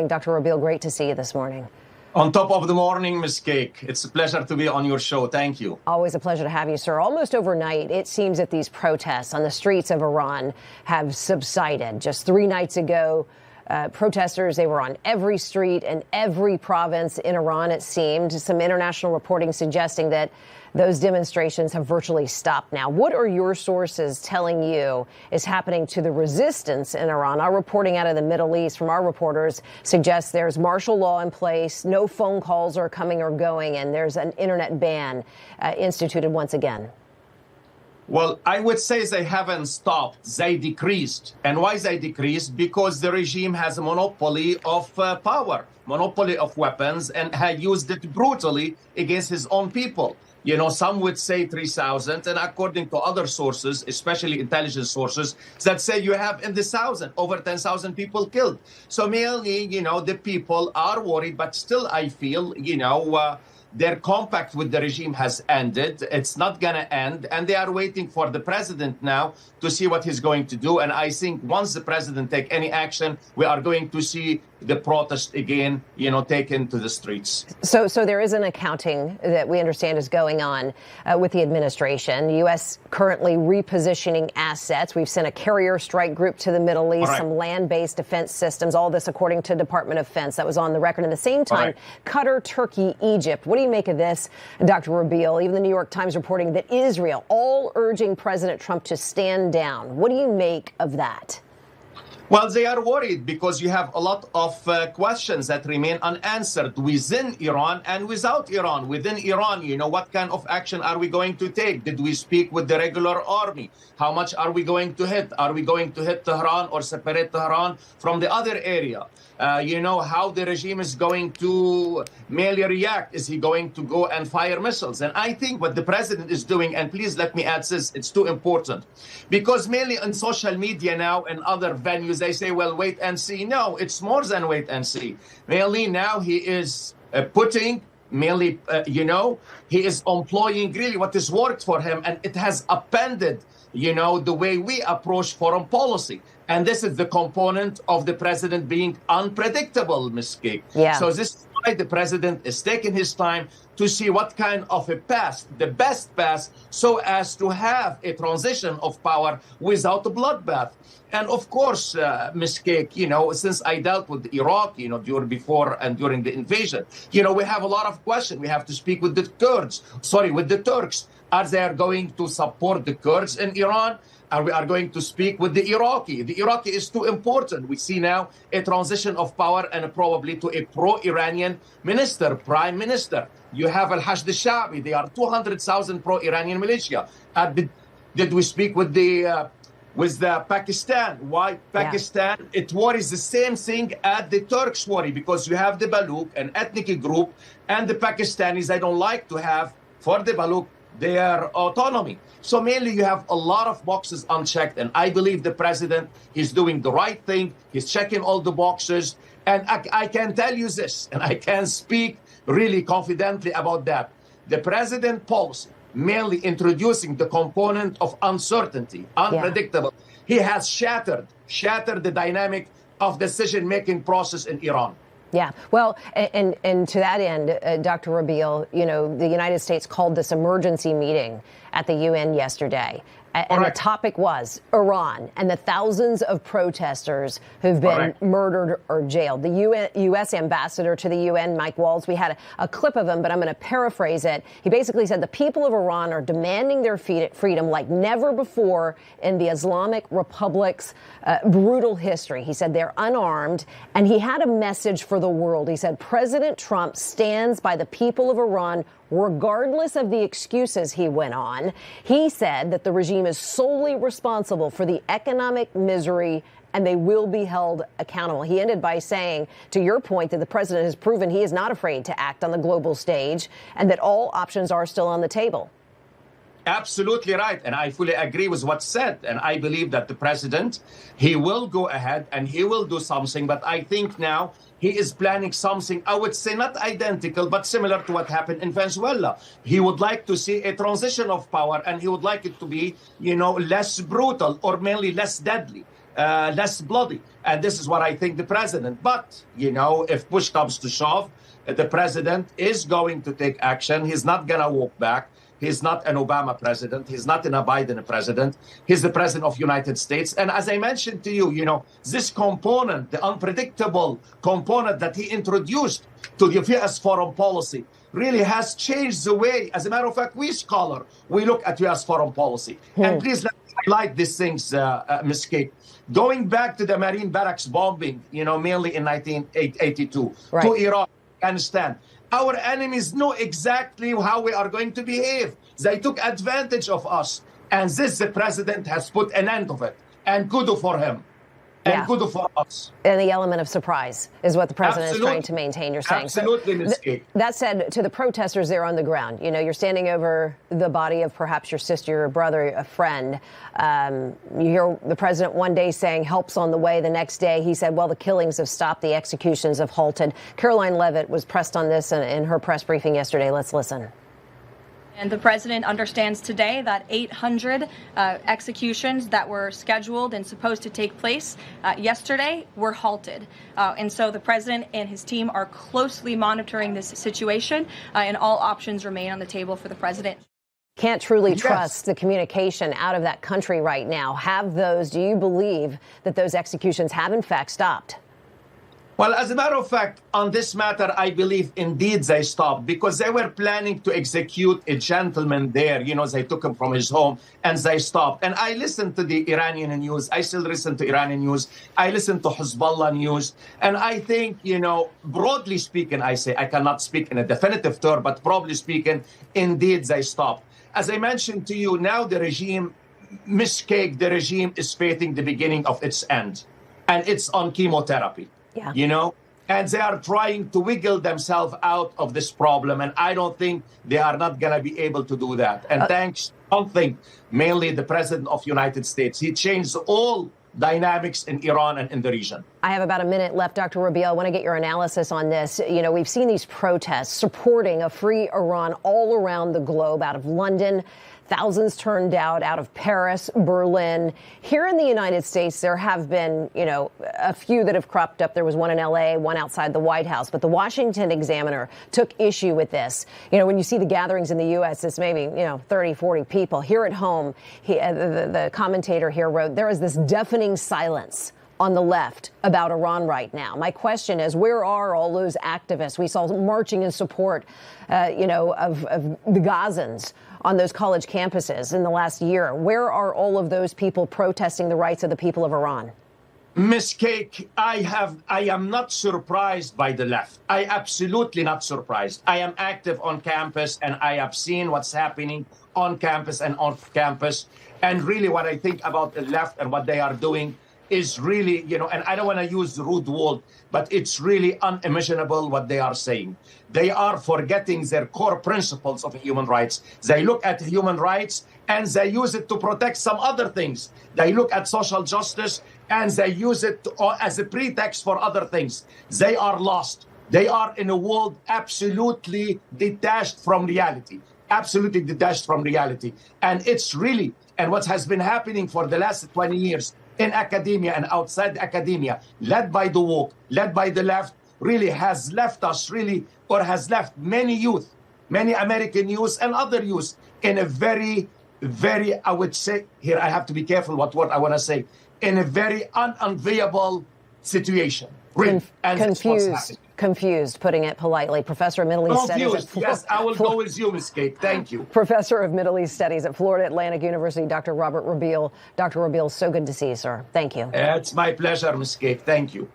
Dr. Rabil, great to see you this morning. On top of the morning, Ms. Cake. It's a pleasure to be on your show. Thank you. Always a pleasure to have you, sir. Almost overnight, it seems that these protests on the streets of Iran have subsided. Just 3 nights ago, protesters, they were on every street in every province in Iran, it seemed. Some international reporting suggesting that those demonstrations have virtually stopped now. What are your sources telling you is happening to the resistance in Iran? Our reporting out of the Middle East from our reporters suggests there's martial law in place, no phone calls are coming or going, and there's an internet ban instituted once again. Well, I would say they haven't stopped. They decreased. And why they decreased? Because the regime has a monopoly of power, monopoly of weapons, and had used it brutally against his own people. You know, some would say 3,000, and according to other sources, especially intelligence sources, that say you have in the 1,000, over 10,000 people killed. So mainly, you know, the people are worried, but still I feel, you know, their compact with the regime has ended. It's not going to end. And they are waiting for the president now to see what he's going to do. And I think once the president take any action, we are going to see the protest again, you know, taken to the streets. So there is an accounting that we understand is going on with the administration. The U.S. currently repositioning assets. We've sent a carrier strike group to the Middle East, some land-based defense systems, all this according to Department of Defense. That was on the record. At the same time, Qatar, Turkey, Egypt. What do you make of this, Dr. Rabil? Even the New York Times reporting that Israel, all urging President Trump to stand down. What do you make of that? Well, they are worried because you have a lot of questions that remain unanswered within Iran and without Iran. Within Iran, you know, what kind of action are we going to take? Did we speak with the regular army? How much are we going to hit? Are we going to hit Tehran or separate Tehran from the other area? You know, how the regime is going to merely react. Is he going to go and fire missiles? And I think what the president is doing, and please let me add this, it's too important. Because mainly on social media now and other venues, they say, well, wait and see. No, it's more than wait and see. Mainly now he is putting, mainly, you know, he is employing really what has worked for him. And it has appended, you know, the way we approach foreign policy. And this is the component of the president being unpredictable, Ms. Cake. Yeah. So this is why the president is taking his time to see what kind of a path, the best path, so as to have a transition of power without a bloodbath. And of course, Ms. Cake, you know, since I dealt with Iraq, you know, before and during the invasion, you know, we have a lot of questions. We have to speak with the with the Turks. Are they going to support the Kurds in Iran? We are going to speak with the Iraqi. The Iraqi is too important. We see now a transition of power and probably to a pro-Iranian minister, prime minister. You have Al-Hashd al-Sha'bi. They are 200,000 pro-Iranian militia. Did we speak with the Pakistan? Why Pakistan? Yeah. It worries the same thing as the Turks worry, because you have the Baluch, an ethnic group, and the Pakistanis, they don't like to have, for the Baluch, their autonomy. So mainly you have a lot of boxes unchecked, and I believe the president is doing the right thing. He's checking all the boxes, and I can tell you this, and I can speak really confidently about that. The president policy, mainly introducing the component of uncertainty, unpredictable, he has shattered the dynamic of decision-making process in Iran. Yeah, well, and to that end, Dr. Rabil, you know, the United States called this emergency meeting at the UN yesterday. And the topic was Iran and the thousands of protesters who've been murdered or jailed. The U.S. ambassador to the UN, Mike Waltz, we had a clip of him, but I'm going to paraphrase it. He basically said the people of Iran are demanding their freedom like never before in the Islamic Republic's brutal history. He said they're unarmed, and he had a message for the world. He said President Trump stands by the people of Iran regardless of the excuses, he went on. He said that the regime is solely responsible for the economic misery and they will be held accountable. He ended by saying, to your point, that the president has proven he is not afraid to act on the global stage and that all options are still on the table. Absolutely right. And I fully agree with what's said. And I believe that the president, he will go ahead and he will do something. But I think now he is planning something, I would say not identical, but similar to what happened in Venezuela. He would like to see a transition of power, and he would like it to be, you know, less brutal or mainly less deadly. less bloody. And this is what I think the president. But, if push comes to shove, the president is going to take action. He's not going to walk back. He's not an Obama president. He's not a Biden president. He's the president of the United States. And as I mentioned to you, this component, the unpredictable component that he introduced to the U.S. foreign policy really has changed the way, as a matter of fact, we scholar, we look at U.S. foreign policy. And please let me highlight these things, Ms. Kate. Going back to the Marine barracks bombing, mainly in 1982, to Iraq, Afghanistan, our enemies know exactly how we are going to behave. They took advantage of us. And the president has put an end of it. And good for him. And good for us. And the element of surprise is what the president is trying to maintain, you're saying. Absolutely, Ms. Kate. That said, to the protesters there on the ground, you're standing over the body of perhaps your sister, your brother, a friend. You hear the president one day saying help's on the way. The next day he said, well, the killings have stopped. The executions have halted. Caroline Leavitt was pressed on this in her press briefing yesterday. Let's listen. And the president understands today that 800 executions that were scheduled and supposed to take place yesterday were halted. And so the president and his team are closely monitoring this situation, and all options remain on the table for the president. Can't truly trust the communication out of that country right now. Do you believe that those executions have in fact stopped? Well, as a matter of fact, on this matter, I believe indeed they stopped because they were planning to execute a gentleman there. They took him from his home and they stopped. And I listened to the Iranian news. I still listen to Iranian news. I listen to Hezbollah news. And I think, broadly speaking, I cannot speak in a definitive term, but broadly speaking, indeed they stopped. As I mentioned to you, now the regime, Ms. Cake, the regime is facing the beginning of its end. And it's on chemotherapy. And they are trying to wiggle themselves out of this problem. And I don't think they are not going to be able to do that. And thanks, I don't think, mainly the president of the United States. He changed all dynamics in Iran and in the region. I have about a minute left, Dr. Rabil. I want to get your analysis on this. We've seen these protests supporting a free Iran all around the globe, out of London. Thousands turned out of Paris, Berlin. Here in the United States, there have been, a few that have cropped up. There was one in L.A., one outside the White House. But the Washington Examiner took issue with this. When you see the gatherings in the U.S., it's maybe, 30, 40 people. Here at home, the commentator here wrote, there is this deafening silence on the left about Iran right now. My question is, where are all those activists? We saw marching in support, of the Gazans on those college campuses in the last year. Where are all of those people protesting the rights of the people of Iran? Ms. Cake, I am not surprised by the left. I absolutely not surprised. I am active on campus and I have seen what's happening on campus and off campus. And really what I think about the left and what they are doing is really, and I don't want to use the rude word, but it's really unimaginable what they are saying. They are forgetting their core principles of human rights. They look at human rights and they use it to protect some other things. They look at social justice and they use it as a pretext for other things. They are lost. They are in a world absolutely detached from reality. Absolutely detached from reality. And it's really, and what has been happening for the last 20 years in academia and outside academia, led by the woke, led by the left, really has left us has left many youth, many American youth and other youth in a very, very, I would say, here I have to be careful what word I want to say, in a very unenviable situation. Really. Confused, putting it politely. Professor of Middle East Studies. Yes, I will go with you, Ms. Kate. Thank you. Professor of Middle East Studies at Florida Atlantic University, Dr. Robert Rabil. Dr. Rabil, so good to see you, sir. Thank you. It's my pleasure, Ms. Kate. Thank you.